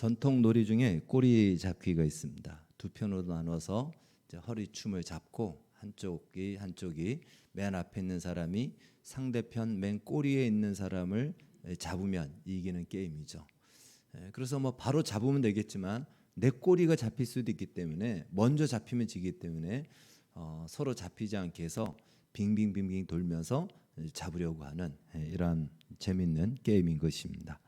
전통 놀이 중에 꼬리 잡기가 있습니다. 두 편으로 나눠서 이제 허리춤을 잡고 한쪽이 맨 앞에 있는 사람이 상대편 맨 꼬리에 있는 사람을 잡으면 이기는 게임이죠. 그래서 뭐 바로 잡으면 되겠지만 내 꼬리가 잡힐 수도 있기 때문에 먼저 잡히면 지기 때문에 서로 잡히지 않게 해서 빙빙빙빙 돌면서 잡으려고 하는 이러한 재밌는 게임인 것입니다.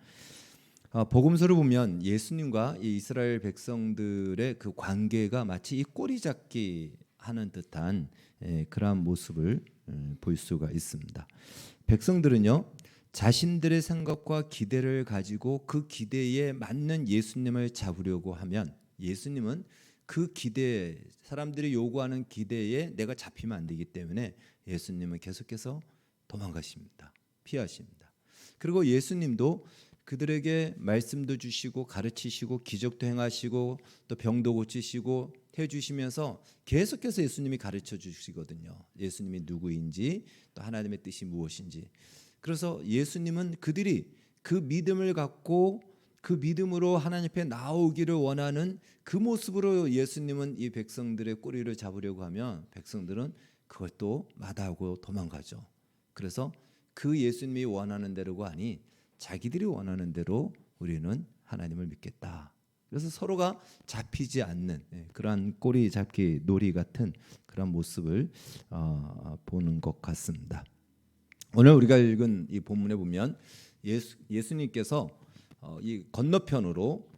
복음서를 보면 예수님과 이 이스라엘 백성들의 그 관계가 마치 이 꼬리 잡기 하는 듯한 그러한 모습을 볼 수가 있습니다. 백성들은요, 자신들의 생각과 기대를 가지고 그 기대에 맞는 예수님을 잡으려고 하면 예수님은 그 기대, 사람들이 요구하는 기대에 내가 잡히면 안 되기 때문에 예수님은 계속해서 도망가십니다. 피하십니다. 그리고 예수님도 그들에게 말씀도 주시고 가르치시고 기적도 행하시고 또 병도 고치시고 해주시면서 계속해서 예수님이 가르쳐 주시거든요. 예수님이 누구인지 또 하나님의 뜻이 무엇인지. 그래서 예수님은 그들이 그 믿음을 갖고 그 믿음으로 하나님 앞에 나오기를 원하는 그 모습으로 예수님은 이 백성들의 꼬리를 잡으려고 하면 백성들은 그것도 마다하고 도망가죠. 그래서 그 예수님이 원하는 대로가 아니 자기들이 원하는 대로 우리는 하나님을 믿겠다. 그래서 서로가 잡히지 않는 그러한 꼬리 잡기 놀이 같은 그런 모습을 보는 것 같습니다. 오늘 우리가 읽은 이 본문에 보면 예수님께서 이 건너편으로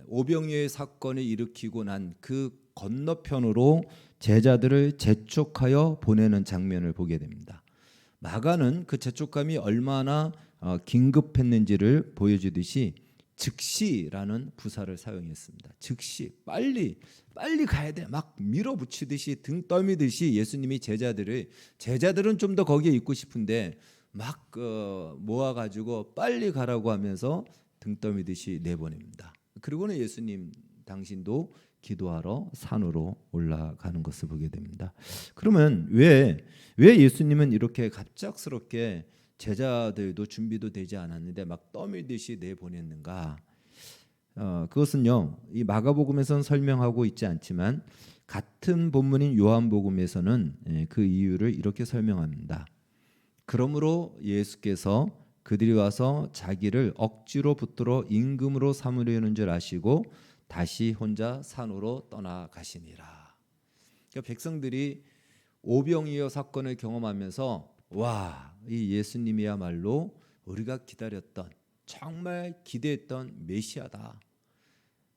오병이어의 사건을 일으키고 난 그 건너편으로 제자들을 재촉하여 보내는 장면을 보게 됩니다. 마가는 그 재촉감이 얼마나 긴급했는지를 보여주듯이 즉시라는 부사를 사용했습니다. 즉시 빨리 가야 돼. 막 밀어붙이듯이 등 떠미듯이 예수님이 제자들은 좀 더 거기에 있고 싶은데 막 모아가지고 빨리 가라고 하면서 등 떠미듯이 내보냅니다. 그리고는 예수님 당신도 기도하러 산으로 올라가는 것을 보게 됩니다. 그러면 왜 예수님은 이렇게 갑작스럽게 제자들도 준비도 되지 않았는데 막 떠밀듯이 내보냈는가? 그것은요, 이 마가복음에서는 설명하고 있지 않지만 같은 본문인 요한복음에서는 그 이유를 이렇게 설명합니다. 그러므로 예수께서 그들이 와서 자기를 억지로 붙들어 임금으로 삼으려는 줄 아시고 다시 혼자 산으로 떠나가시니라. 그러니까 백성들이 오병이어 사건을 경험하면서 와, 이 예수님이야말로 우리가 기다렸던 정말 기대했던 메시아다.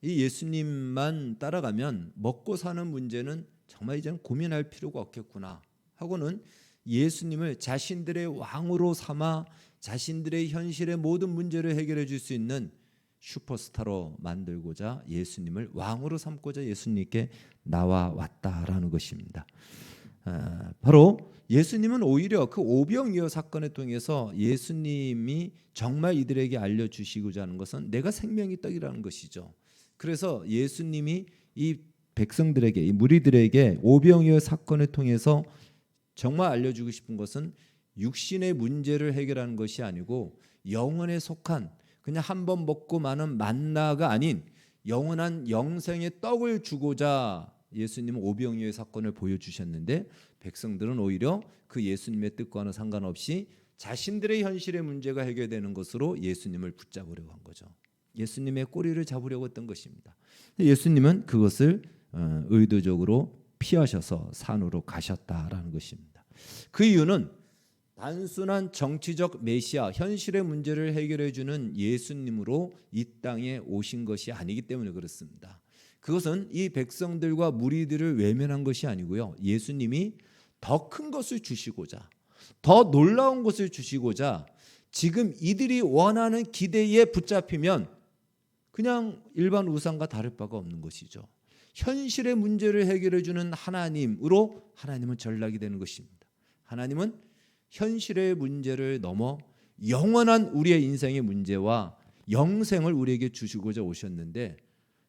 이 예수님만 따라가면 먹고 사는 문제는 정말 이제는 고민할 필요가 없겠구나 하고는 예수님을 자신들의 왕으로 삼아 자신들의 현실의 모든 문제를 해결해 줄 수 있는 슈퍼스타로 만들고자 예수님을 왕으로 삼고자 예수님께 나와 왔다라는 것입니다. 바로 예수님은 오히려 그 오병이어 사건을 통해서 예수님이 정말 이들에게 알려주시고자 하는 것은 내가 생명의 떡이라는 것이죠. 그래서 예수님이 이 백성들에게 이 무리들에게 오병이어 사건을 통해서 정말 알려주고 싶은 것은 육신의 문제를 해결하는 것이 아니고 영혼에 속한 그냥 한 번 먹고 마는 만나가 아닌 영원한 영생의 떡을 주고자 예수님은 오병이어의 사건을 보여주셨는데 백성들은 오히려 그 예수님의 뜻과는 상관없이 자신들의 현실의 문제가 해결되는 것으로 예수님을 붙잡으려고 한 거죠. 예수님의 꼬리를 잡으려고 했던 것입니다. 예수님은 그것을 의도적으로 피하셔서 산으로 가셨다라는 것입니다. 그 이유는 단순한 정치적 메시아, 현실의 문제를 해결해 주는 예수님으로 이 땅에 오신 것이 아니기 때문에 그렇습니다. 그것은 이 백성들과 무리들을 외면한 것이 아니고요. 예수님이 더 큰 것을 주시고자, 더 놀라운 것을 주시고자 지금 이들이 원하는 기대에 붙잡히면 그냥 일반 우상과 다를 바가 없는 것이죠. 현실의 문제를 해결해 주는 하나님으로 하나님은 전락이 되는 것입니다. 하나님은 현실의 문제를 넘어 영원한 우리의 인생의 문제와 영생을 우리에게 주시고자 오셨는데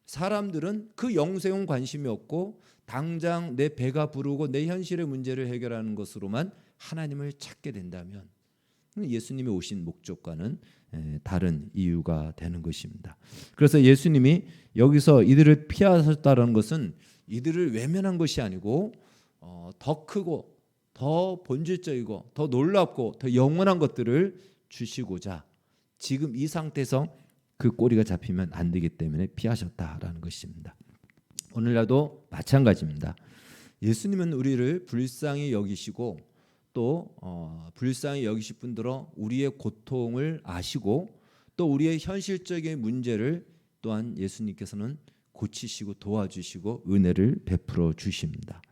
사람들은 그 영생은 관심이 없고 당장 내 배가 부르고 내 현실의 문제를 해결하는 것으로만 하나님을 찾게 된다면 예수님이 오신 목적과는 다른 이유가 되는 것입니다. 그래서 예수님이 여기서 이들을 피하셨다는 것은 이들을 외면한 것이 아니고 더 크고 더 본질적이고 더 놀랍고 더 영원한 것들을 주시고자 지금 이 상태에서 그 꼬리가 잡히면 안 되기 때문에 피하셨다라는 것입니다. 오늘날도 마찬가지입니다. 예수님은 우리를 불쌍히 여기시고 또 불쌍히 여기실 뿐더러 우리의 고통을 아시고 또 우리의 현실적인 문제를 또한 예수님께서는 고치시고 도와주시고 은혜를 베풀어 주십니다.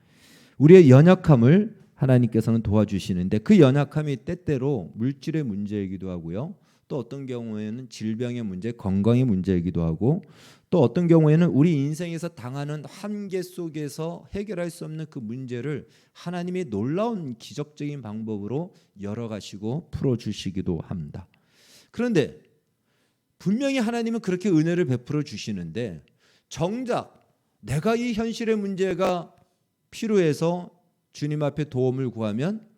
우리의 연약함을 하나님께서는 도와주시는데 그 연약함이 때때로 물질의 문제이기도 하고요. 또 어떤 경우에는 질병의 문제, 건강의 문제이기도 하고 또 어떤 경우에는 우리 인생에서 당하는 한계 속에서 해결할 수 없는 그 문제를 하나님이 놀라운 기적적인 방법으로 열어가시고 풀어주시기도 합니다. 그런데 분명히 하나님은 그렇게 은혜를 베풀어 주시는데 정작 내가 이 현실의 문제가 필요해서 주님 앞에 도움을 구하면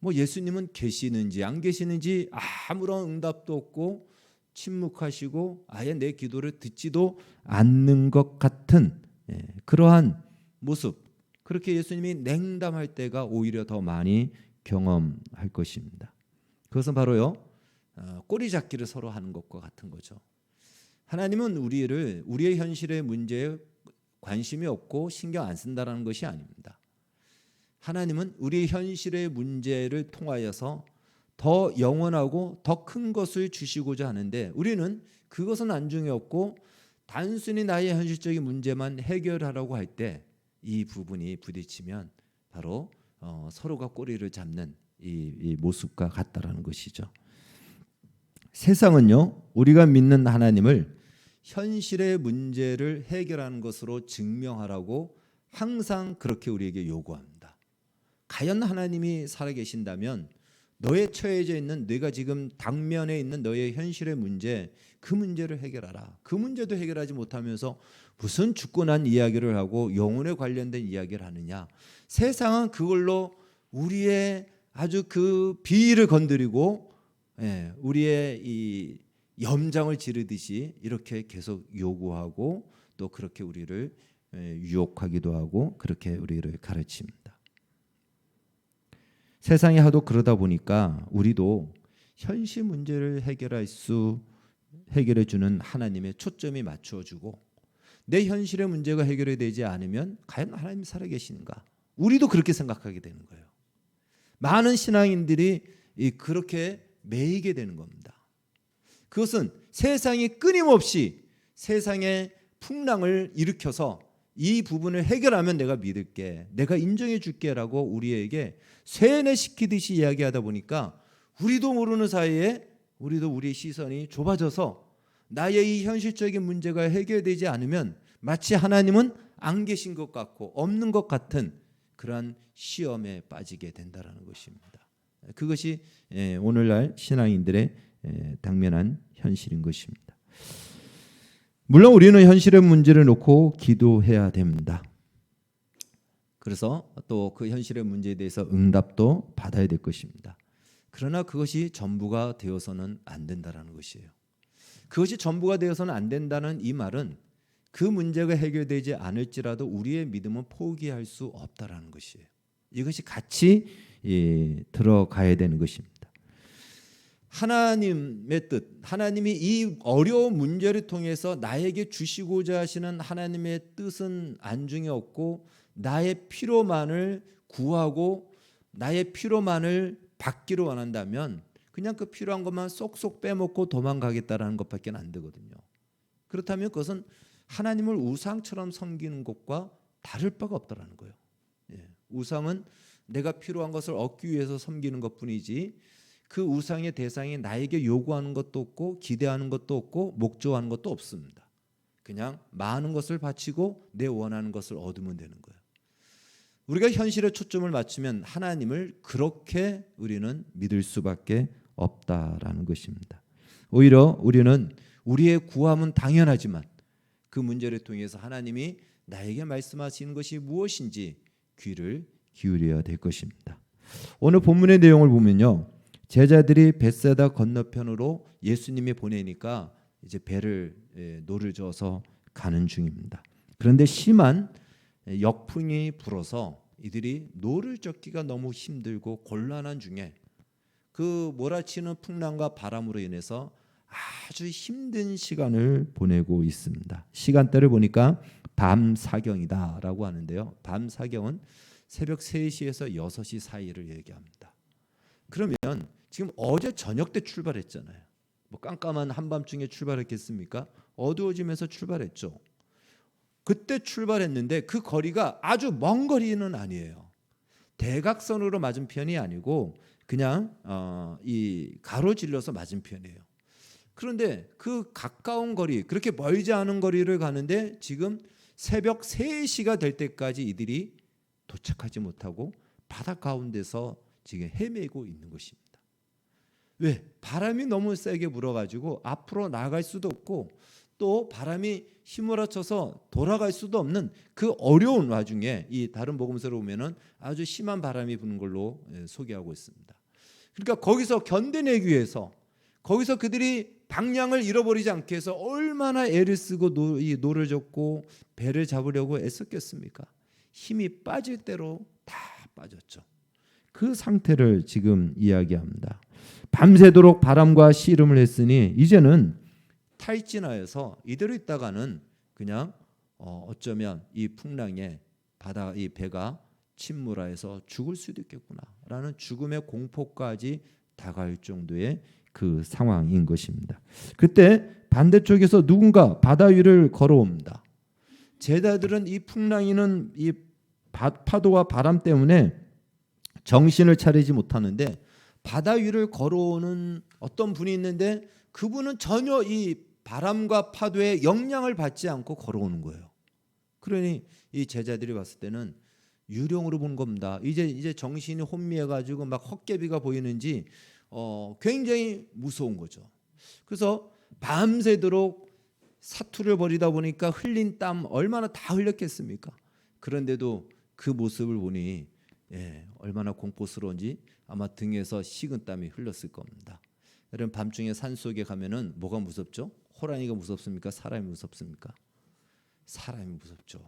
예수님은 계시는지 안 계시는지 아무런 응답도 없고 침묵하시고 아예 내 기도를 듣지도 않는 것 같은 그러한 모습, 그렇게 예수님이 냉담할 때가 오히려 더 많이 경험할 것입니다. 그것은 바로요 꼬리 잡기를 서로 하는 것과 같은 거죠. 하나님은 우리의 현실의 문제에 관심이 없고 신경 안 쓴다는 것이 아닙니다. 하나님은 우리 현실의 문제를 통하여서 더 영원하고 더 큰 것을 주시고자 하는데 우리는 그것은 안중에 없고 단순히 나의 현실적인 문제만 해결하라고 할 때 이 부분이 부딪히면 바로 서로가 꼬리를 잡는 이 모습과 같다라는 것이죠. 세상은요 우리가 믿는 하나님을 현실의 문제를 해결하는 것으로 증명하라고 항상 그렇게 우리에게 요구합니다. 과연 하나님이 살아계신다면 너의 처해져 있는 네가 지금 당면에 있는 너의 현실의 문제, 그 문제를 해결하라. 그 문제도 해결하지 못하면서 무슨 죽고 난 이야기를 하고 영혼에 관련된 이야기를 하느냐. 세상은 그걸로 우리의 아주 그 비위를 건드리고 우리의 이 염장을 지르듯이 이렇게 계속 요구하고 또 그렇게 우리를 유혹하기도 하고 그렇게 우리를 가르칩니다. 세상이 하도 그러다 보니까 우리도 현실 문제를 해결해 주는 하나님의 초점이 맞춰주고 내 현실의 문제가 해결이 되지 않으면 과연 하나님이 살아계시는가? 우리도 그렇게 생각하게 되는 거예요. 많은 신앙인들이 그렇게 매이게 되는 겁니다. 그것은 세상이 끊임없이 세상의 풍랑을 일으켜서 이 부분을 해결하면 내가 믿을게, 내가 인정해 줄게라고 우리에게 세뇌시키듯이 이야기하다 보니까 우리도 모르는 사이에 우리도 우리의 시선이 좁아져서 나의 이 현실적인 문제가 해결되지 않으면 마치 하나님은 안 계신 것 같고 없는 것 같은 그러한 시험에 빠지게 된다는 것입니다. 그것이 오늘날 신앙인들의 당면한 현실인 것입니다. 물론 우리는 현실의 문제를 놓고 기도해야 됩니다. 그래서 또 그 현실의 문제에 대해서 응답도 받아야 될 것입니다. 그러나 그것이 전부가 되어서는 안 된다는 것이에요. 그것이 전부가 되어서는 안 된다는 이 말은 그 문제가 해결되지 않을지라도 우리의 믿음은 포기할 수 없다는 것이에요. 이것이 같이 들어가야 되는 것입니다. 하나님의 뜻, 하나님이 이 어려운 문제를 통해서 나에게 주시고자 하시는 하나님의 뜻은 안중에 없고 나의 필요만을 구하고 나의 필요만을 받기를 원한다면 그냥 그 필요한 것만 쏙쏙 빼먹고 도망가겠다라는 것밖에 안 되거든요. 그렇다면 그것은 하나님을 우상처럼 섬기는 것과 다를 바가 없다라는 거예요. 우상은 내가 필요한 것을 얻기 위해서 섬기는 것뿐이지 그 우상의 대상이 나에게 요구하는 것도 없고 기대하는 것도 없고 목조하는 것도 없습니다. 그냥 많은 것을 바치고 내 원하는 것을 얻으면 되는 거예요. 우리가 현실에 초점을 맞추면 하나님을 그렇게 우리는 믿을 수밖에 없다라는 것입니다. 오히려 우리는 우리의 구함은 당연하지만 그 문제를 통해서 하나님이 나에게 말씀하시는 것이 무엇인지 귀를 기울여야 될 것입니다. 오늘 본문의 내용을 보면요. 제자들이 벳세다 건너편으로 예수님이 보내니까 이제 배를 노를 저어서 가는 중입니다. 그런데 심한 역풍이 불어서 이들이 노를 젓기가 너무 힘들고 곤란한 중에 그 몰아치는 풍랑과 바람으로 인해서 아주 힘든 시간을 보내고 있습니다. 시간대를 보니까 밤 사경이다라고 하는데요. 밤 사경은 새벽 3시에서 6시 사이를 얘기합니다. 그러면 지금 어제 저녁 때 출발했잖아요. 뭐 깜깜한 한밤중에 출발했겠습니까? 어두워지면서 출발했죠. 그때 출발했는데 그 거리가 아주 먼 거리는 아니에요. 대각선으로 맞은편이 아니고 그냥 이 가로질러서 맞은편이에요. 그런데 그 가까운 거리, 그렇게 멀지 않은 거리를 가는데 지금 새벽 3시가 될 때까지 이들이 도착하지 못하고 바다 가운데서 지금 헤매고 있는 것입니다. 왜? 바람이 너무 세게 불어가지고 앞으로 나갈 수도 없고 또 바람이 휘몰아쳐서 돌아갈 수도 없는 그 어려운 와중에 이 다른 복음서를 보면은 아주 심한 바람이 부는 걸로 소개하고 있습니다. 그러니까 거기서 견뎌내기 위해서 거기서 그들이 방향을 잃어버리지 않게 해서 얼마나 애를 쓰고 노를 젓고 배를 잡으려고 애썼겠습니까? 힘이 빠질 대로 다 빠졌죠. 그 상태를 지금 이야기합니다. 밤새도록 바람과 씨름을 했으니 이제는 탈진하여서 이대로 있다가는 그냥 어쩌면 이 풍랑에 이 배가 침몰하여서 죽을 수도 있겠구나라는 죽음의 공포까지 다가올 정도의 그 상황인 것입니다. 그때 반대쪽에서 누군가 바다 위를 걸어옵니다. 제자들은 이 풍랑이는 이 파도와 바람 때문에 정신을 차리지 못하는데 바다 위를 걸어오는 어떤 분이 있는데 그분은 전혀 이 바람과 파도의 영향을 받지 않고 걸어오는 거예요. 그러니 이 제자들이 봤을 때는 유령으로 본 겁니다. 이제 정신이 혼미해가지고 막 헛개비가 보이는지 굉장히 무서운 거죠. 그래서 밤새도록 사투를 벌이다 보니까 흘린 땀 얼마나 다 흘렸겠습니까? 그런데도 그 모습을 보니 얼마나 공포스러운지 아마 등에서 식은땀이 흘렀을 겁니다. 여러분 밤중에 산속에 가면은 뭐가 무섭죠? 호랑이가 무섭습니까? 사람이 무섭습니까? 사람이 무섭죠.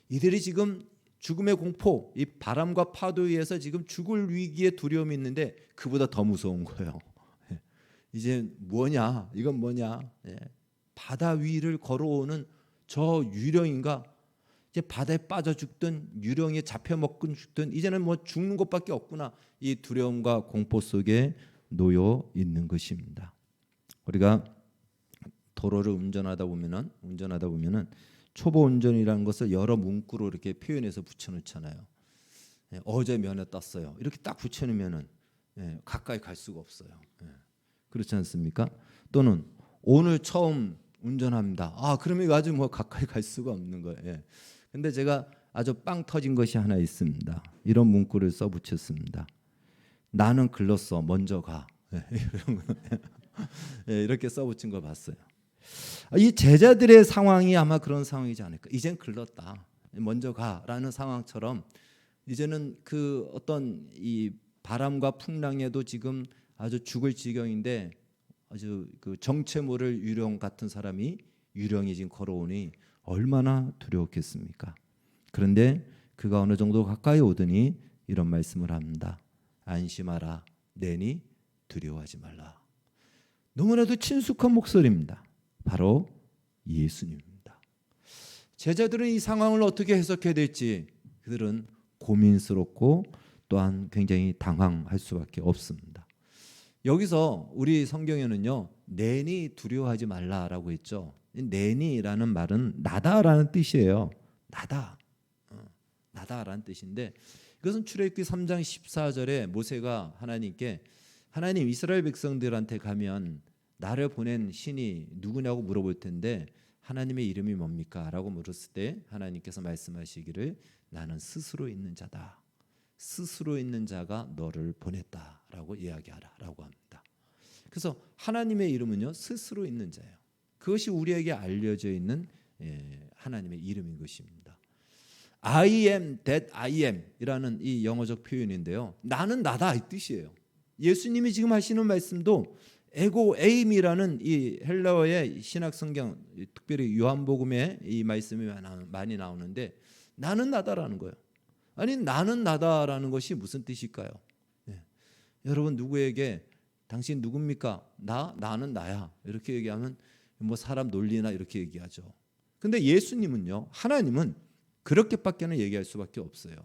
이들이 지금 죽음의 공포, 이 바람과 파도에 의해서 지금 죽을 위기에 두려움이 있는데 그보다 더 무서운 거예요. 이제 뭐냐? 이건 뭐냐? 바다 위를 걸어오는 저 유령인가? 이제 바다에 빠져 죽든 유령에 잡혀 먹고 죽든 이제는 뭐 죽는 것밖에 없구나. 이 두려움과 공포 속에 놓여 있는 것입니다. 우리가 도로를 운전하다 보면은 초보 운전이라는 것을 여러 문구로 이렇게 표현해서 붙여놓잖아요. 어제 면허 땄어요. 이렇게 딱 붙여놓으면은 가까이 갈 수가 없어요. 그렇지 않습니까? 또는 오늘 처음 운전합니다. 그러면 이거 아주 뭐 가까이 갈 수가 없는 거예요. 근데 제가 아주 빵 터진 것이 하나 있습니다. 이런 문구를 써 붙였습니다. 나는 글렀어. 먼저 가. 이렇게 써 붙인 걸 봤어요. 이 제자들의 상황이 아마 그런 상황이지 않을까. 이젠 글렀다. 먼저 가라는 상황처럼 이제는 그 어떤 이 바람과 풍랑에도 지금 아주 죽을 지경인데 아주 그 정체 모를 유령 같은 사람이 유령이 지금 걸어오니 얼마나 두려웠겠습니까? 그런데 그가 어느 정도 가까이 오더니 이런 말씀을 합니다. 안심하라. 내니 두려워하지 말라. 너무나도 친숙한 목소리입니다. 바로 예수님입니다. 제자들은 이 상황을 어떻게 해석해야 될지 그들은 고민스럽고 또한 굉장히 당황할 수밖에 없습니다. 여기서 우리 성경에는요. 내니 두려워하지 말라라고 했죠. 내니라는 말은 나다라는 뜻이에요. 나다라는 뜻인데 이것은 출애굽기 3장 14절에 모세가 하나님께 하나님 이스라엘 백성들한테 가면 나를 보낸 신이 누구냐고 물어볼 텐데 하나님의 이름이 뭡니까? 라고 물었을 때 하나님께서 말씀하시기를 나는 스스로 있는 자다. 스스로 있는 자가 너를 보냈다라고 이야기하라 라고 합니다. 그래서 하나님의 이름은요 스스로 있는 자예요. 그것이 우리에게 알려져 있는 하나님의 이름인 것입니다. I am that I am 이라는 이 영어적 표현인데요. 나는 나다 이 뜻이에요. 예수님이 지금 하시는 말씀도 에고 에임이라는 이 헬라어의 신약 성경, 특별히 요한복음에 이 말씀이 많이 나오는데 나는 나다라는 거예요. 아니 나는 나다라는 것이 무슨 뜻일까요? 예. 여러분 누구에게 당신 누굽니까? 나는 나야 이렇게 얘기하면 뭐 사람 논리나 이렇게 얘기하죠. 근데 예수님은요, 하나님은 그렇게밖에는 얘기할 수밖에 없어요.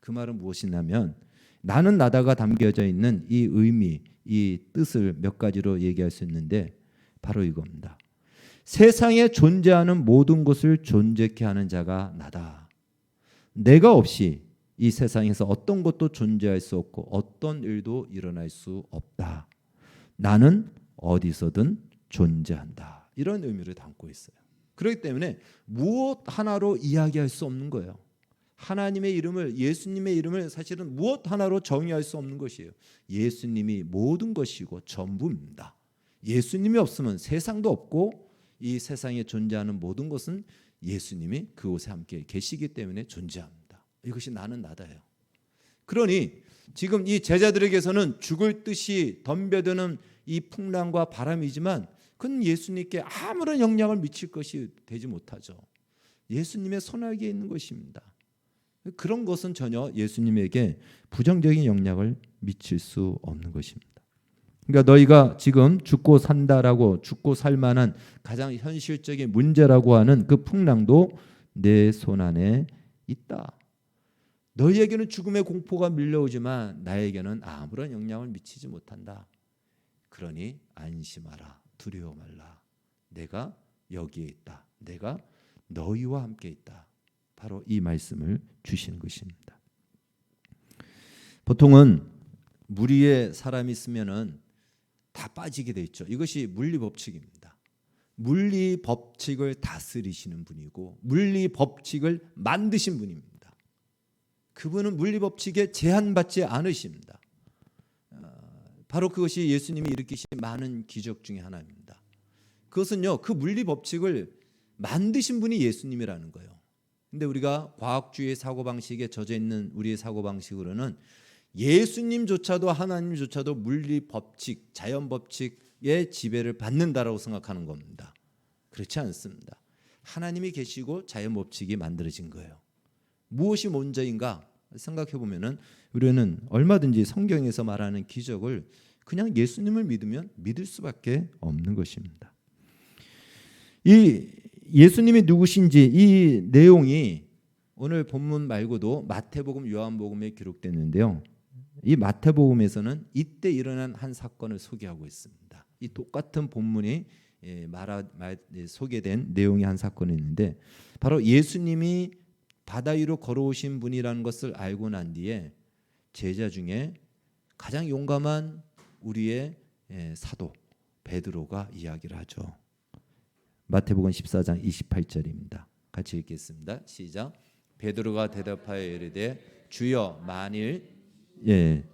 그 말은 무엇이냐면 나는 나다가 담겨져 있는 이 의미, 이 뜻을 몇 가지로 얘기할 수 있는데 바로 이겁니다. 세상에 존재하는 모든 것을 존재케 하는 자가 나다. 내가 없이 이 세상에서 어떤 것도 존재할 수 없고 어떤 일도 일어날 수 없다. 나는 어디서든 존재한다. 이런 의미를 담고 있어요. 그렇기 때문에 무엇 하나로 이야기할 수 없는 거예요. 하나님의 이름을, 예수님의 이름을 사실은 무엇 하나로 정의할 수 없는 것이에요. 예수님이 모든 것이고 전부입니다. 예수님이 없으면 세상도 없고 이 세상에 존재하는 모든 것은 예수님이 그곳에 함께 계시기 때문에 존재합니다. 이것이 나는 나다예요. 그러니 지금 이 제자들에게서는 죽을 듯이 덤벼드는 이 풍랑과 바람이지만 그건 예수님께 아무런 영향을 미칠 것이 되지 못하죠. 예수님의 손아귀에 있는 것입니다. 그런 것은 전혀 예수님에게 부정적인 영향을 미칠 수 없는 것입니다. 그러니까 너희가 지금 죽고 산다라고, 죽고 살 만한 가장 현실적인 문제라고 하는 그 풍랑도 내 손 안에 있다. 너희에게는 죽음의 공포가 밀려오지만 나에게는 아무런 영향을 미치지 못한다. 그러니 안심하라, 두려워 말라. 내가 여기에 있다. 내가 너희와 함께 있다. 바로 이 말씀을 주시는 것입니다. 보통은 물 위에 사람이 있으면은 다 빠지게 돼 있죠. 이것이 물리 법칙입니다. 물리 법칙을 다스리시는 분이고 물리 법칙을 만드신 분입니다. 그분은 물리 법칙에 제한받지 않으십니다. 바로 그것이 예수님이 일으키신 많은 기적 중에 하나입니다. 그것은요, 그 물리 법칙을 만드신 분이 예수님이라는 거예요. 근데 우리가 과학주의 사고방식에 젖어 있는 우리의 사고방식으로는 예수님조차도 하나님조차도 물리 법칙, 자연 법칙의 지배를 받는다라고 생각하는 겁니다. 그렇지 않습니다. 하나님이 계시고 자연 법칙이 만들어진 거예요. 무엇이 먼저인가 생각해 보면은 우리는 얼마든지 성경에서 말하는 기적을 그냥 예수님을 믿으면 믿을 수밖에 없는 것입니다. 이 예수님이 누구신지 이 내용이 오늘 본문 말고도 마태복음, 요한복음에 기록됐는데요. 이 마태복음에서는 이때 일어난 한 사건을 소개하고 있습니다. 이 똑같은 본문이 소개된 내용의 한 사건이 있는데 바로 예수님이 바다 위로 걸어오신 분이라는 것을 알고 난 뒤에 제자 중에 가장 용감한 우리의 사도 베드로가 이야기를 하죠. 마태복음 14장 28절입니다. 같이 읽겠습니다. 시작. 베드로가 대답하여 이르되 주여 만일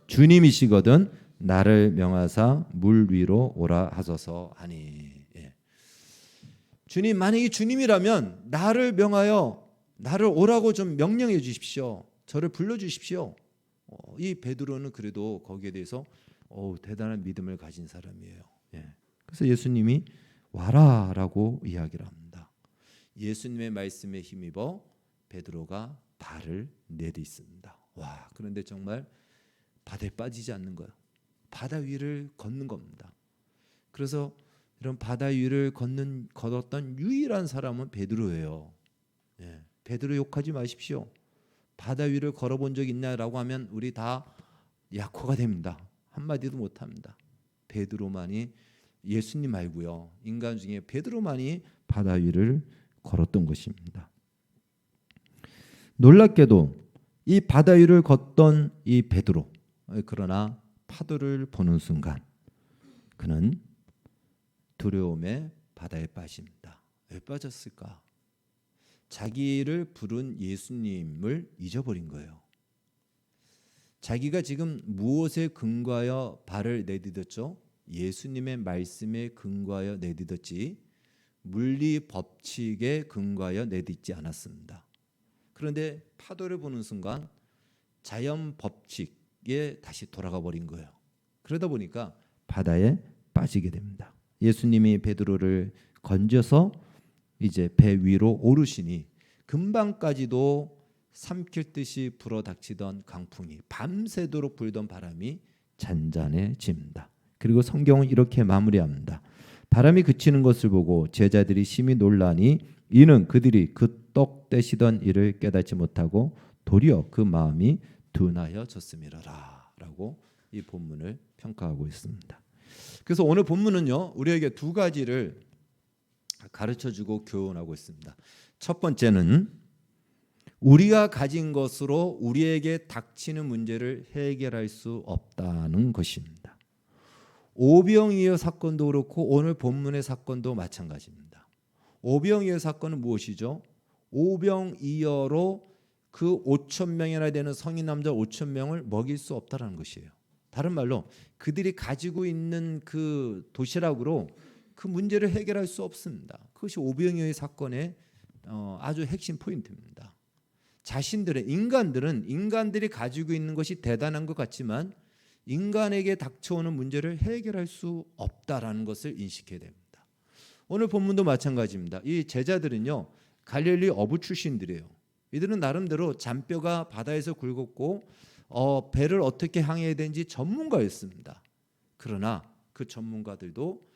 주님이시거든 나를 명하사 물 위로 오라 하소서 하니. 주님, 만약에 주님이라면 나를 명하여 나를 오라고 좀 명령해 주십시오. 저를 불러 주십시오. 이 베드로는 그래도 거기에 대해서 대단한 믿음을 가진 사람이에요. 그래서 예수님이 와라라고 이야기를 합니다. 예수님의 말씀에 힘입어 베드로가 발을 내딛습니다. 와, 그런데 정말 바다에 빠지지 않는 거예요. 바다 위를 걷는 겁니다. 그래서 이런 바다 위를 걸었던 유일한 사람은 베드로예요. 베드로 욕하지 마십시오. 바다 위를 걸어본 적 있냐라고 하면 우리 다 약호가 됩니다. 한마디도 못합니다. 베드로만이, 예수님 말고요, 인간 중에 베드로만이 바다 위를 걸었던 것입니다. 놀랍게도 이 바다 위를 걷던 이 베드로, 그러나 파도를 보는 순간 그는 두려움에 바다에 빠집니다. 왜 빠졌을까? 자기를 부른 예수님을 잊어버린 거예요. 자기가 지금 무엇에 근거하여 발을 내딛었죠? 예수님의 말씀에 근거하여 내딛었지 물리 법칙에 근거하여 내딛지 않았습니다. 그런데 파도를 보는 순간 자연 법칙에 다시 돌아가 버린 거예요. 그러다 보니까 바다에 빠지게 됩니다. 예수님이 베드로를 건져서 이제 배 위로 오르시니 금방까지도 삼킬 듯이 불어닥치던 강풍이, 밤새도록 불던 바람이 잔잔해집니다. 그리고 성경은 이렇게 마무리합니다. 바람이 그치는 것을 보고 제자들이 심히 놀라니 이는 그들이 그 떡 떼시던 일을 깨닫지 못하고 도리어 그 마음이 둔하여졌음이라 라고 이 본문을 평가하고 있습니다. 그래서 오늘 본문은요, 우리에게 두 가지를 가르쳐주고 교훈하고 있습니다. 첫 번째는 우리가 가진 것으로 우리에게 닥치는 문제를 해결할 수 없다는 것입니다. 오병이어 사건도 그렇고 오늘 본문의 사건도 마찬가지입니다. 오병이어 사건은 무엇이죠? 오병이어로 그 5천 명이나 되는 성인 남자 5천 명을 먹일 수 없다는 것이에요. 다른 말로 그들이 가지고 있는 그 도시락으로 그 문제를 해결할 수 없습니다. 그것이 오병이어의 사건의 아주 핵심 포인트입니다. 인간들은 인간들이 가지고 있는 것이 대단한 것 같지만 인간에게 닥쳐오는 문제를 해결할 수 없다라는 것을 인식해야 됩니다. 오늘 본문도 마찬가지입니다. 이 제자들은요, 갈릴리 어부 출신들이에요. 이들은 나름대로 잔뼈가 바다에서 굵었고 배를 어떻게 항해해야 되는지 전문가였습니다. 그러나 그 전문가들도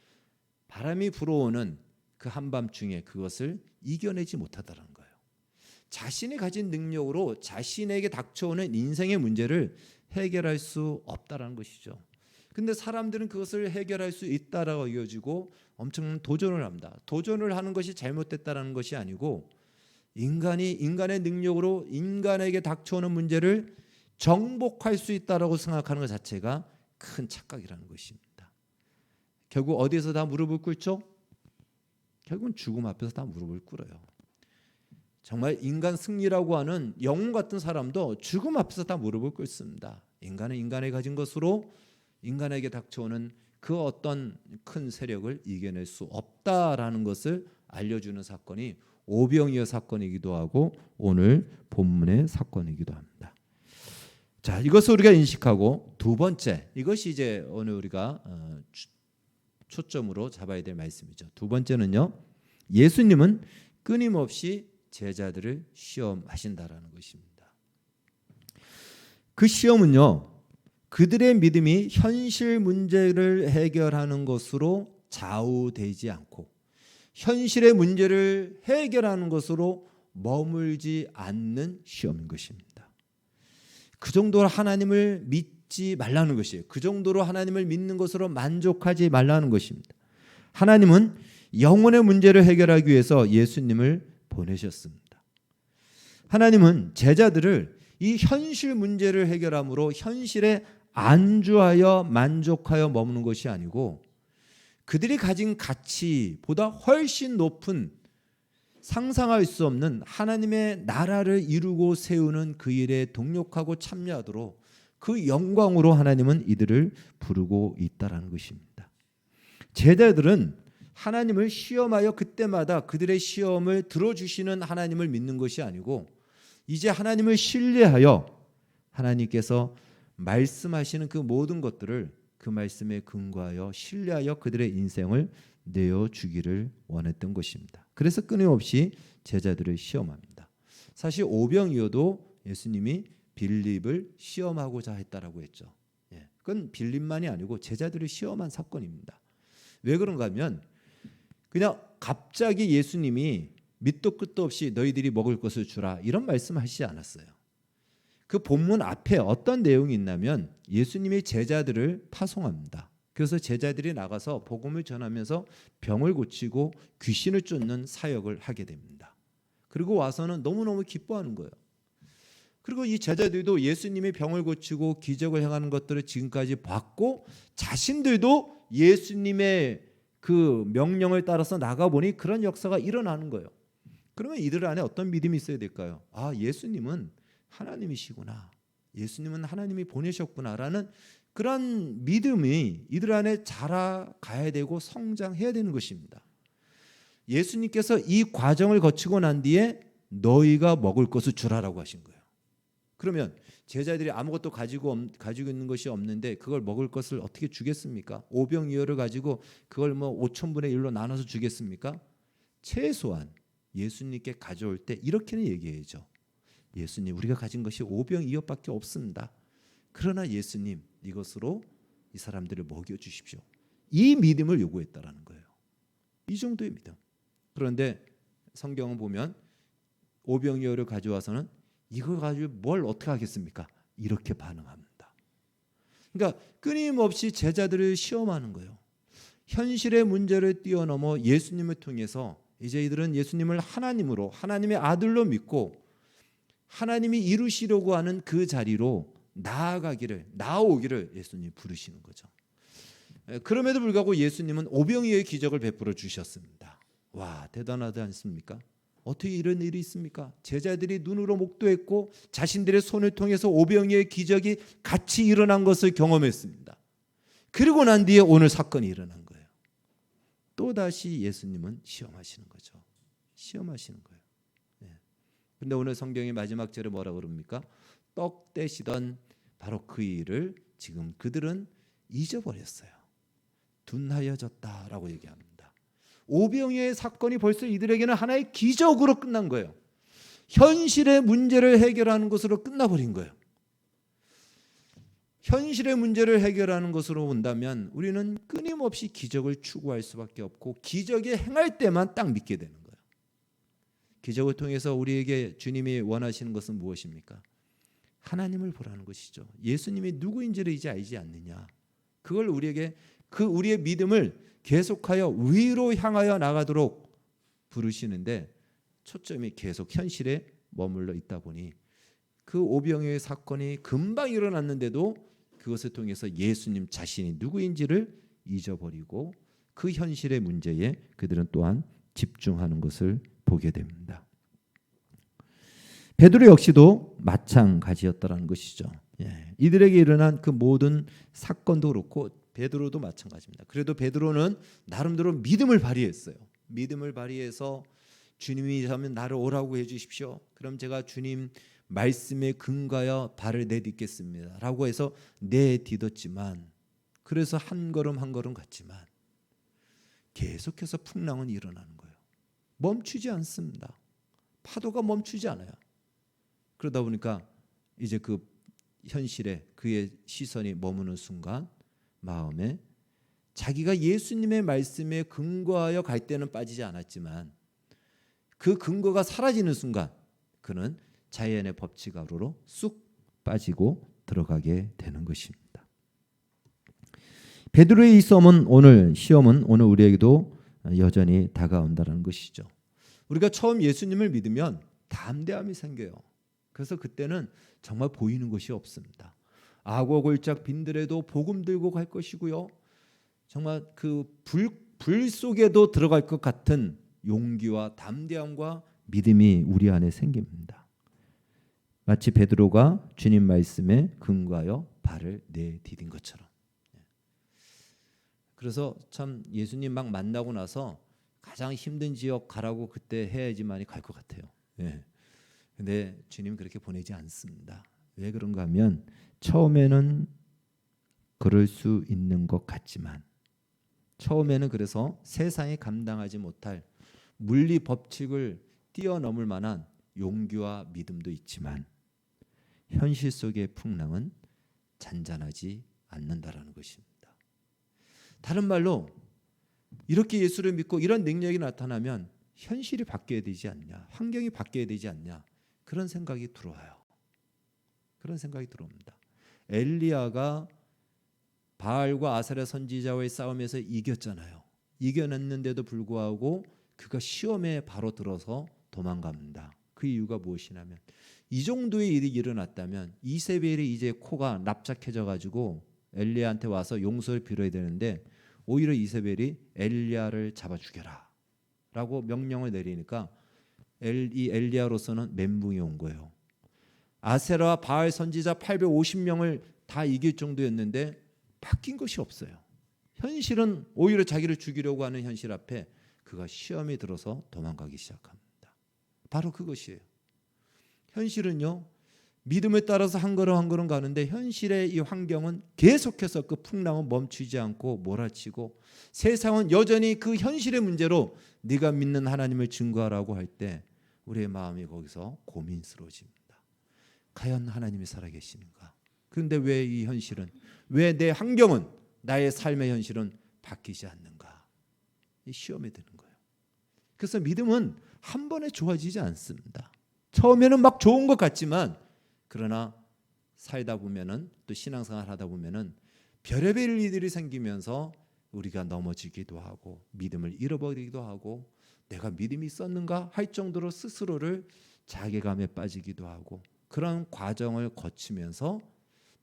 바람이 불어오는 그 한밤중에 그것을 이겨내지 못하다는 거예요. 자신이 가진 능력으로 자신에게 닥쳐오는 인생의 문제를 해결할 수 없다는 것이죠. 근데 사람들은 그것을 해결할 수 있다라고 여겨지고 엄청난 도전을 합니다. 도전을 하는 것이 잘못됐다는 것이 아니고 인간이 인간의 능력으로 인간에게 닥쳐오는 문제를 정복할 수 있다라고 생각하는 것 자체가 큰 착각이라는 것입니다. 결국 어디에서 다 무릎을 꿇죠? 결국은 죽음 앞에서 다 무릎을 꿇어요. 정말 인간 승리라고 하는 영웅 같은 사람도 죽음 앞에서 다 무릎을 꿇습니다. 인간은 인간이 가진 것으로 인간에게 닥쳐오는 그 어떤 큰 세력을 이겨낼 수 없다라는 것을 알려주는 사건이 오병이어 사건이기도 하고 오늘 본문의 사건이기도 합니다. 자, 이것을 우리가 인식하고 두 번째, 이것이 이제 오늘 우리가 초점으로 잡아야 될 말씀이죠. 두 번째는요, 예수님은 끊임없이 제자들을 시험하신다라는 것입니다. 그 시험은요, 그들의 믿음이 현실 문제를 해결하는 것으로 좌우되지 않고 현실의 문제를 해결하는 것으로 머물지 않는 시험인 것입니다. 그 정도로 하나님을 믿지 말라는 것이에요. 그 정도로 하나님을 믿는 것으로 만족하지 말라는 것입니다. 하나님은 영혼의 문제를 해결하기 위해서 예수님을 보내셨습니다. 하나님은 제자들을 이 현실 문제를 해결함으로 현실에 안주하여 만족하여 머무는 것이 아니고 그들이 가진 가치보다 훨씬 높은 상상할 수 없는 하나님의 나라를 이루고 세우는 그 일에 동력하고 참여하도록 그 영광으로 하나님은 이들을 부르고 있다는 것입니다. 제자들은 하나님을 시험하여 그때마다 그들의 시험을 들어주시는 하나님을 믿는 것이 아니고 이제 하나님을 신뢰하여 하나님께서 말씀하시는 그 모든 것들을 그 말씀에 근거하여 신뢰하여 그들의 인생을 내어주기를 원했던 것입니다. 그래서 끊임없이 제자들을 시험합니다. 사실 오병이어도 예수님이 빌립을 시험하고자 했다라고 했죠. 그건 빌립만이 아니고 제자들을 시험한 사건입니다. 왜 그런가 하면 그냥 갑자기 예수님이 밑도 끝도 없이 너희들이 먹을 것을 주라 이런 말씀하시지 않았어요. 그 본문 앞에 어떤 내용이 있냐면 예수님이 제자들을 파송합니다. 그래서 제자들이 나가서 복음을 전하면서 병을 고치고 귀신을 쫓는 사역을 하게 됩니다. 그리고 와서는 너무너무 기뻐하는 거예요. 그리고 이 제자들도 예수님이 병을 고치고 기적을 행하는 것들을 지금까지 봤고 자신들도 예수님의 그 명령을 따라서 나가보니 그런 역사가 일어나는 거예요. 그러면 이들 안에 어떤 믿음이 있어야 될까요? 아, 예수님은 하나님이시구나. 예수님은 하나님이 보내셨구나라는 그런 믿음이 이들 안에 자라가야 되고 성장해야 되는 것입니다. 예수님께서 이 과정을 거치고 난 뒤에 너희가 먹을 것을 주라라고 하신 거예요. 그러면 제자들이 아무것도 가지고 있는 것이 없는데 그걸 먹을 것을 어떻게 주겠습니까? 오병이어를 가지고 그걸 뭐 5천분의 1로 나눠서 주겠습니까? 최소한 예수님께 가져올 때 이렇게는 얘기해야죠. 예수님, 우리가 가진 것이 오병이어밖에 없습니다. 그러나 예수님, 이것으로 이 사람들을 먹여주십시오. 이 믿음을 요구했다라는 거예요. 이 정도의 믿음. 그런데 성경을 보면 오병이어를 가져와서는 이걸 가지고 뭘 어떻게 하겠습니까? 이렇게 반응합니다. 그러니까 끊임없이 제자들을 시험하는 거예요. 현실의 문제를 뛰어넘어 예수님을 통해서 이제 이들은 예수님을 하나님으로, 하나님의 아들로 믿고 하나님이 이루시려고 하는 그 자리로 나아오기를 예수님이 부르시는 거죠. 그럼에도 불구하고 예수님은 오병이어의 기적을 베풀어 주셨습니다. 와, 대단하지 않습니까? 어떻게 이런 일이 있습니까? 제자들이 눈으로 목도했고 자신들의 손을 통해서 오병이어의 기적이 같이 일어난 것을 경험했습니다. 그리고 난 뒤에 오늘 사건이 일어난 거예요. 또다시 예수님은 시험하시는 거죠. 시험하시는 거예요. 그런데 오늘 성경의 마지막 절에 뭐라고 그럽니까? 떡 떼시던 바로 그 일을 지금 그들은 잊어버렸어요. 둔하여졌다라고 얘기합니다. 오병이어의 사건이 벌써 이들에게는 하나의 기적으로 끝난 거예요. 현실의 문제를 해결하는 것으로 끝나버린 거예요. 현실의 문제를 해결하는 것으로 본다면 우리는 끊임없이 기적을 추구할 수밖에 없고 기적이 행할 때만 딱 믿게 되는 거예요. 기적을 통해서 우리에게 주님이 원하시는 것은 무엇입니까? 하나님을 보라는 것이죠. 예수님이 누구인지를 이제 알지 않느냐. 그걸 우리에게 우리의 믿음을 계속하여 위로 향하여 나가도록 부르시는데 초점이 계속 현실에 머물러 있다 보니 그 오병이어의 사건이 금방 일어났는데도 그것을 통해서 예수님 자신이 누구인지를 잊어버리고 그 현실의 문제에 그들은 또한 집중하는 것을 보게 됩니다. 베드로 역시도 마찬가지였다라는 것이죠. 이들에게 일어난 그 모든 사건도 그렇고 베드로도 마찬가지입니다. 그래도 베드로는 나름대로 믿음을 발휘했어요. 믿음을 발휘해서 주님이 하면 나를 오라고 해주십시오. 그럼 제가 주님 말씀에 근거하여 발을 내딛겠습니다. 라고 해서 내딛었지만 그래서 한 걸음 한 걸음 갔지만 계속해서 풍랑은 일어나는 거예요. 멈추지 않습니다. 파도가 멈추지 않아요. 그러다 보니까 이제 그 현실에 그의 시선이 머무는 순간 마음에 자기가 예수님의 말씀에 근거하여 갈 때는 빠지지 않았지만 그 근거가 사라지는 순간 그는 자연의 법칙 아래로 쑥 빠지고 들어가게 되는 것입니다. 베드로의 이 시험은 오늘 우리에게도 여전히 다가온다는 것이죠. 우리가 처음 예수님을 믿으면 담대함이 생겨요. 그래서 그때는 정말 보이는 것이 없습니다. 악어 골짝 빈들에도 복음 들고 갈 것이고요. 정말 그 불 속에도 들어갈 것 같은 용기와 담대함과 믿음이 우리 안에 생깁니다. 마치 베드로가 주님 말씀에 근거하여 발을 내디딘 것처럼. 그래서 참 예수님 막 만나고 나서 가장 힘든 지역 가라고 그때 해야지만이 갈 것 같아요. 근데 주님 그렇게 보내지 않습니다. 왜 그런가 하면 처음에는 그럴 수 있는 것 같지만 처음에는 그래서 세상이 감당하지 못할 물리 법칙을 뛰어넘을 만한 용기와 믿음도 있지만 현실 속의 풍랑은 잔잔하지 않는다라는 것입니다. 다른 말로 이렇게 예수를 믿고 이런 능력이 나타나면 현실이 바뀌어야 되지 않냐, 환경이 바뀌어야 되지 않냐 그런 생각이 들어와요. 그런 생각이 들어옵니다. 엘리야가 바알과 아세라 선지자와의 싸움에서 이겼잖아요. 이겨냈는데도 불구하고 그가 시험에 바로 들어서 도망갑니다. 그 이유가 무엇이냐면 이 정도의 일이 일어났다면 이세벨이 이제 코가 납작해져 가지고 엘리야한테 와서 용서를 빌어야 되는데 오히려 이세벨이 엘리야를 잡아 죽여라 라고 명령을 내리니까 이 엘리야로서는 멘붕이 온 거예요. 아세라 바알 선지자 850명을 다 이길 정도였는데 바뀐 것이 없어요. 현실은 오히려 자기를 죽이려고 하는 현실 앞에 그가 시험에 들어서 도망가기 시작합니다. 바로 그것이에요. 현실은요, 믿음에 따라서 한 걸음 한 걸음 가는데 현실의 이 환경은 계속해서 그 풍랑은 멈추지 않고 몰아치고 세상은 여전히 그 현실의 문제로 네가 믿는 하나님을 증거하라고 할 때 우리의 마음이 거기서 고민스러워집니다. 과연 하나님이 살아계시는가? 그런데 왜 이 현실은, 왜 내 환경은, 나의 삶의 현실은 바뀌지 않는가? 이 시험에 드는 거예요. 그래서 믿음은 한 번에 좋아지지 않습니다. 처음에는 막 좋은 것 같지만 그러나 살다 보면은, 또 신앙생활 하다 보면은 별의별 일들이 생기면서 우리가 넘어지기도 하고 믿음을 잃어버리기도 하고 내가 믿음이 있었는가 할 정도로 스스로를 자괴감에 빠지기도 하고 그런 과정을 거치면서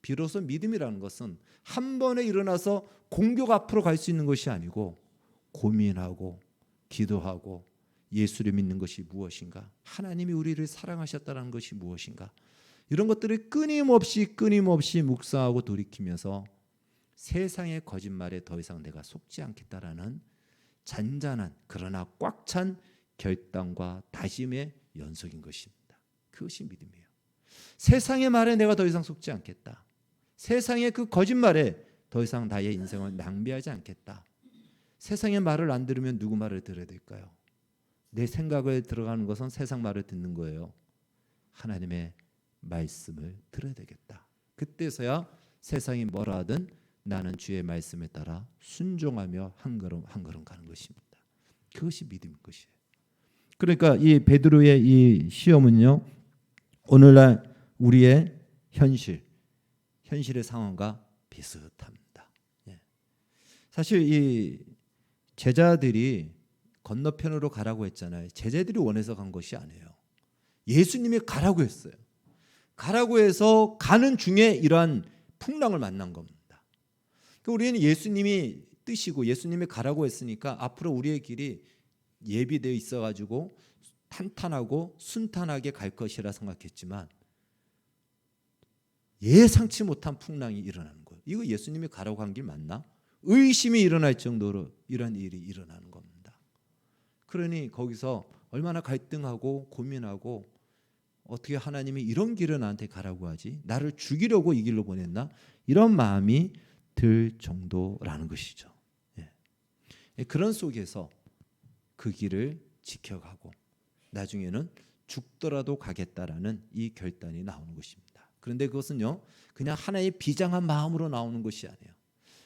비로소 믿음이라는 것은 한 번에 일어나서 공격 앞으로 갈 수 있는 것이 아니고 고민하고 기도하고 예수를 믿는 것이 무엇인가, 하나님이 우리를 사랑하셨다는 것이 무엇인가, 이런 것들을 끊임없이 묵상하고 돌이키면서 세상의 거짓말에 더 이상 내가 속지 않겠다라는 잔잔한 그러나 꽉 찬 결단과 다짐의 연속인 것입니다. 그것이 믿음이에요. 세상의 말에 내가 더 이상 속지 않겠다. 세상의 그 거짓말에 더 이상 나의 인생을 낭비하지 않겠다. 세상의 말을 안 들으면 누구 말을 들어야 될까요? 내 생각을 들어가는 것은 세상 말을 듣는 거예요. 하나님의 말씀을 들어야 되겠다. 그때서야 세상이 뭐라 하든 나는 주의 말씀에 따라 순종하며 한 걸음 한 걸음 가는 것입니다. 그것이 믿음인 것이에요. 그러니까 이 베드로의 이 시험은요, 오늘날 우리의 현실의 상황과 비슷합니다. 사실 이 제자들이 건너편으로 가라고 했잖아요. 제자들이 원해서 간 것이 아니에요. 예수님이 가라고 했어요. 가라고 해서 가는 중에 이러한 풍랑을 만난 겁니다. 우리는 예수님이 뜻이고 예수님이 가라고 했으니까 앞으로 우리의 길이 예비되어 있어가지고 탄탄하고 순탄하게 갈 것이라 생각했지만 예상치 못한 풍랑이 일어나는 거예요. 이거 예수님이 가라고 한 길 맞나? 의심이 일어날 정도로 이런 일이 일어나는 겁니다. 그러니 거기서 얼마나 갈등하고 고민하고 어떻게 하나님이 이런 길을 나한테 가라고 하지? 나를 죽이려고 이 길로 보냈나? 이런 마음이 들 정도라는 것이죠. 그런 속에서 그 길을 지켜가고 나중에는 죽더라도 가겠다라는 이 결단이 나오는 것입니다. 그런데 그것은요, 그냥 하나의 비장한 마음으로 나오는 것이 아니에요.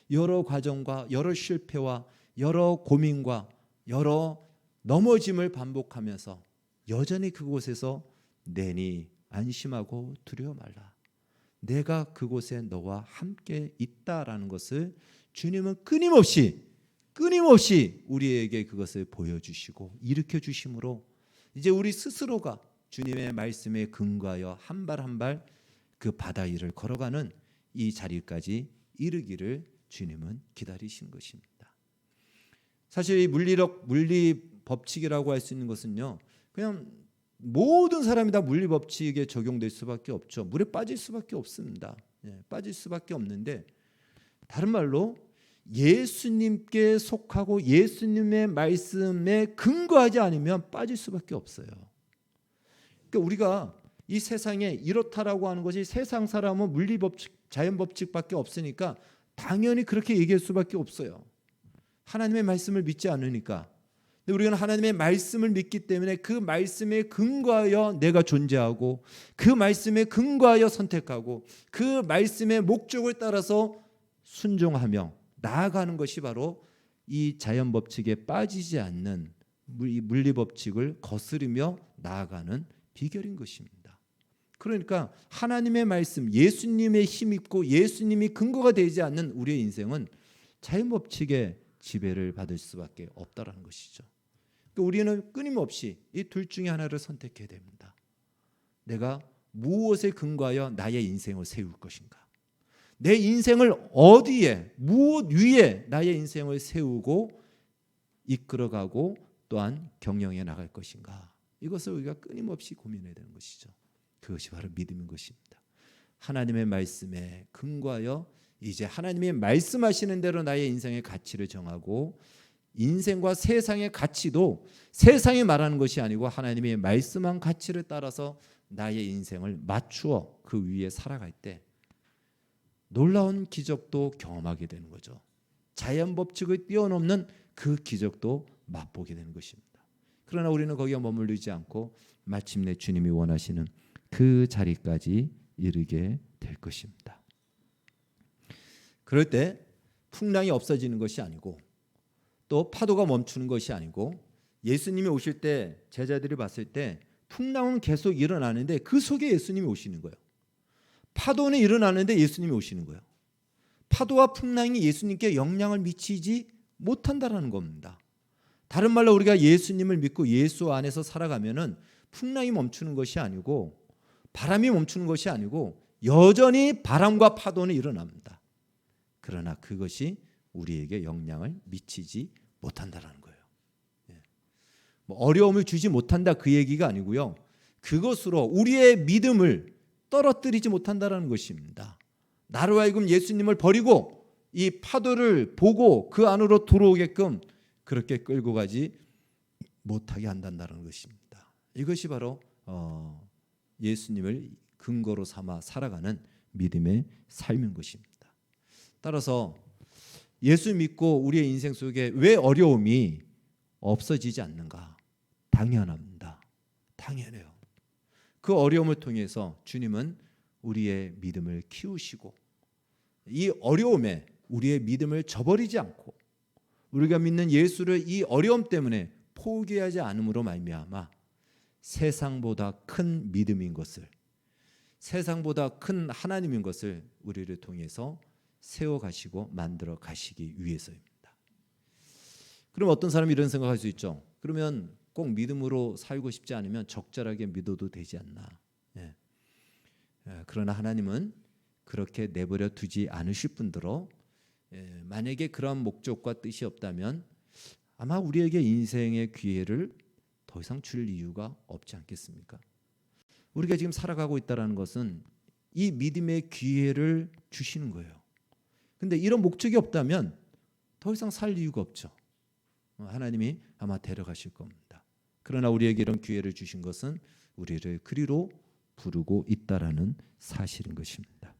여러 과정과 여러 실패와 여러 고민과 여러 넘어짐을 반복하면서 여전히 그곳에서 내니 안심하고 두려워 말라. 내가 그곳에 너와 함께 있다라는 것을 주님은 끊임없이 우리에게 그것을 보여주시고 일으켜 주심으로 이제 우리 스스로가 주님의 말씀에 근거하여 한 발 한 발 그 바다 위를 걸어가는 이 자리까지 이르기를 주님은 기다리신 것입니다. 사실 이 물리 법칙이라고 할 수 있는 것은요, 그냥 모든 사람이 다 물리 법칙에 적용될 수밖에 없죠. 물에 빠질 수밖에 없습니다. 빠질 수밖에 없는데, 다른 말로 예수님께 속하고 예수님의 말씀에 근거하지 않으면 빠질 수밖에 없어요. 그러니까 우리가 이 세상에 이렇다라고 하는 것이 세상 사람은 물리 법칙, 자연 법칙밖에 없으니까 당연히 그렇게 얘기할 수밖에 없어요. 하나님의 말씀을 믿지 않으니까. 근데 우리는 하나님의 말씀을 믿기 때문에 그 말씀에 근거하여 내가 존재하고 그 말씀에 근거하여 선택하고 그 말씀의 목적을 따라서 순종하며 나아가는 것이 바로 이 자연 법칙에 빠지지 않는 물리 법칙을 거스르며 나아가는 비결인 것입니다. 그러니까 하나님의 말씀, 예수님의 힘있고 예수님이 근거가 되지 않는 우리의 인생은 자연 법칙의 지배를 받을 수밖에 없다라는 것이죠. 그러니까 우리는 끊임없이 이 둘 중에 하나를 선택해야 됩니다. 내가 무엇에 근거하여 나의 인생을 세울 것인가? 내 인생을 어디에, 무엇 위에 나의 인생을 세우고 이끌어가고 또한 경영해 나갈 것인가? 이것을 우리가 끊임없이 고민해야 되는 것이죠. 그것이 바로 믿음인 것입니다. 하나님의 말씀에 근거하여 이제 하나님이 말씀하시는 대로 나의 인생의 가치를 정하고 인생과 세상의 가치도 세상이 말하는 것이 아니고 하나님의 말씀한 가치를 따라서 나의 인생을 맞추어 그 위에 살아갈 때 놀라운 기적도 경험하게 되는 거죠. 자연 법칙을 뛰어넘는 그 기적도 맛보게 되는 것입니다. 그러나 우리는 거기에 머물르지 않고 마침내 주님이 원하시는 그 자리까지 이르게 될 것입니다. 그럴 때 풍랑이 없어지는 것이 아니고 또 파도가 멈추는 것이 아니고 예수님이 오실 때 제자들이 봤을 때 풍랑은 계속 일어나는데 그 속에 예수님이 오시는 거예요. 파도는 일어나는데 예수님이 오시는 거예요. 파도와 풍랑이 예수님께 영향을 미치지 못한다라는 겁니다. 다른 말로 우리가 예수님을 믿고 예수 안에서 살아가면은 풍랑이 멈추는 것이 아니고 바람이 멈추는 것이 아니고 여전히 바람과 파도는 일어납니다. 그러나 그것이 우리에게 영향을 미치지 못한다라는 거예요. 어려움을 주지 못한다 그 얘기가 아니고요. 그것으로 우리의 믿음을 떨어뜨리지 못한다라는 것입니다. 나로 하여금 예수님을 버리고 이 파도를 보고 그 안으로 들어오게끔 그렇게 끌고 가지 못하게 한다는 것입니다. 이것이 바로 예수님을 근거로 삼아 살아가는 믿음의 삶인 것입니다. 따라서 예수 믿고 우리의 인생 속에 왜 어려움이 없어지지 않는가? 당연합니다. 당연해요. 그 어려움을 통해서 주님은 우리의 믿음을 키우시고 이 어려움에 우리의 믿음을 저버리지 않고 우리가 믿는 예수를 이 어려움 때문에 포기하지 않음으로 말미암아 세상보다 큰 믿음인 것을, 세상보다 큰 하나님인 것을 우리를 통해서 세워가시고 만들어 가시기 위해서입니다. 그럼 어떤 사람이 이런 생각할 수 있죠. 그러면 꼭 믿음으로 살고 싶지 않으면 적절하게 믿어도 되지 않나. 그러나 하나님은 그렇게 내버려 두지 않으실 뿐더러 만약에 그런 목적과 뜻이 없다면 아마 우리에게 인생의 기회를 더 이상 줄 이유가 없지 않겠습니까? 우리가 지금 살아가고 있다는 것은 이 믿음의 기회를 주시는 거예요. 근데 이런 목적이 없다면 더 이상 살 이유가 없죠. 하나님이 아마 데려가실 겁니다. 그러나 우리에게 이런 기회를 주신 것은 우리를 그리로 부르고 있다라는 사실인 것입니다.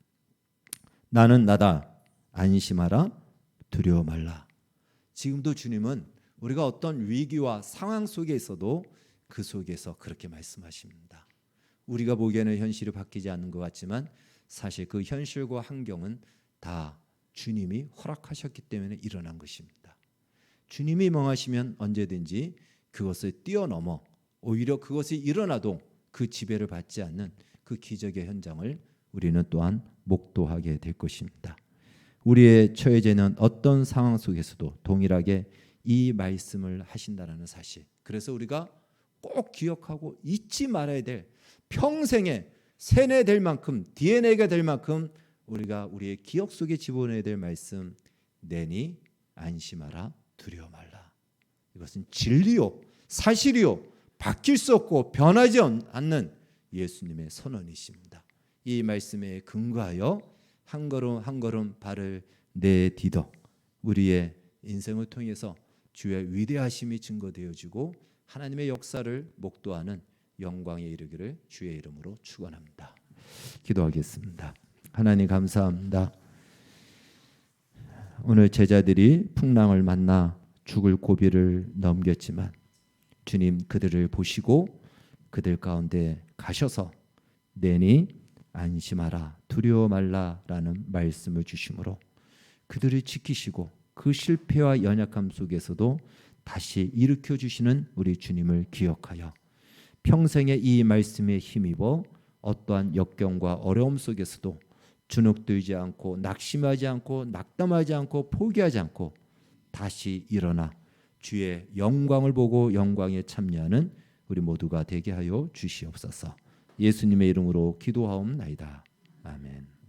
나는 나다. 안심하라. 두려워 말라. 지금도 주님은 우리가 어떤 위기와 상황 속에 있어도 그 속에서 그렇게 말씀하십니다. 우리가 보기에는 현실이 바뀌지 않는 것 같지만 사실 그 현실과 환경은 다 주님이 허락하셨기 때문에 일어난 것입니다. 주님이 명하시면 언제든지 그것을 뛰어넘어 오히려 그것이 일어나도 그 지배를 받지 않는 그 기적의 현장을 우리는 또한 목도하게 될 것입니다. 우리의 처해지는 어떤 상황 속에서도 동일하게 이 말씀을 하신다는 사실. 그래서 우리가 꼭 기억하고 잊지 말아야 될 평생에 세뇌될 만큼 DNA가 될 만큼 우리가 우리의 기억 속에 집어넣어야 될 말씀. 내니 안심하라. 두려워 말라. 이것은 진리요 사실이요 바뀔 수 없고 변하지 않는 예수님의 선언이십니다. 이 말씀에 근거하여 한 걸음 한 걸음 발을 내디뎌 우리의 인생을 통해서 주의 위대하심이 증거되어지고 하나님의 역사를 목도하는 영광에 이르기를 주의 이름으로 축원합니다. 기도하겠습니다. 하나님 감사합니다. 오늘 제자들이 풍랑을 만나 죽을 고비를 넘겼지만 주님 그들을 보시고 그들 가운데 가셔서 내니 안심하라 두려워 말라라는 말씀을 주심으로 그들을 지키시고 그 실패와 연약함 속에서도 다시 일으켜 주시는 우리 주님을 기억하여 평생에 이 말씀에 힘입어 어떠한 역경과 어려움 속에서도 주눅들지 않고 낙심하지 않고 낙담하지 않고 포기하지 않고 다시 일어나 주의 영광을 보고 영광에 참여하는 우리 모두가 되게 하여 주시옵소서. 예수님의 이름으로 기도하옵나이다. 아멘.